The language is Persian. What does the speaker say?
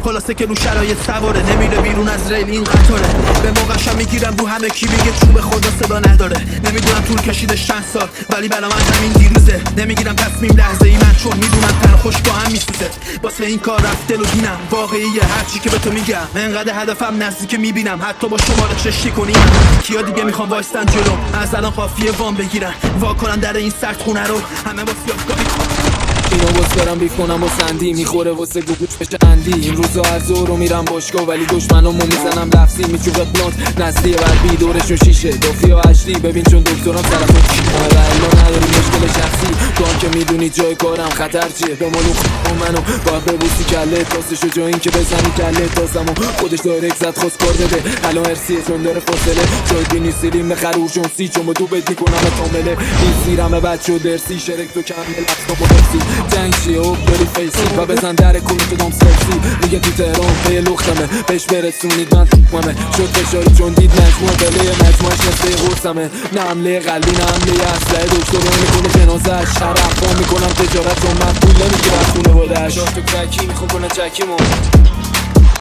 خلاصه که رو شرایط سواره، نمیره بیرون از ریل این قطاره. به موقعشم میگیرم رو همه کی میگه چوب خدا صدا نداره. نمیدونم طول کشیدش چند سال ولی برام از همین دیروزه. نمیگیرم تصمیم لحظه ای من چون میدونم تن خوش با هم میسوزه. واسه این کار رفت دل و دینم واقعیه هرچی که به تو میگم. انقدر هدفم نزدیک میبینم حتی با شماره چشتی کنیم. کیا دیگه میخوام وایستن جلو از الان قافیه وام بگیرن وا کنن در این سرد خونه رو همه با سیافتگاه اینو باز برم بیف کنم و سندی میخوره واسه گوگوش بشه اندی. این روزا هر ظهر رو میرم باشگاه ولی دشمنامو میزنم لفظی میچوبه پلانت نسلیه بر بیدورشون شیشه دافی و هشتی. ببین چون دکترم طرفو الا نداری مشکل شخصی تو هم که میدونی جای کارم خطر چیه به مالو منو باید ببوسی کله تاستشو جا این که بزنی کله تازمو خودش داره زد خواست کار بده الان ارسیه چون داره فاصله جای بینی سیلیم خرور چون سی چون با دو بد میکنم کامله این سیرمه بچه و درسی شرک تو کمل افتا با درسی جنگ چیه و داری فیسی و بزن در کلوت دام سرسی میگه تو تهران پی لختمه بهش برسونید من توپمه شد فشاری چون دید مجموع دله مجموعش نسته غرصمه نه حمله قلبی نه حمله اسلحه دکتر رو میکنه جنازهش شرف میکنم تجارت چون من پول نمیگیرم خونه بادش تو ککی میخون کنه چکیمو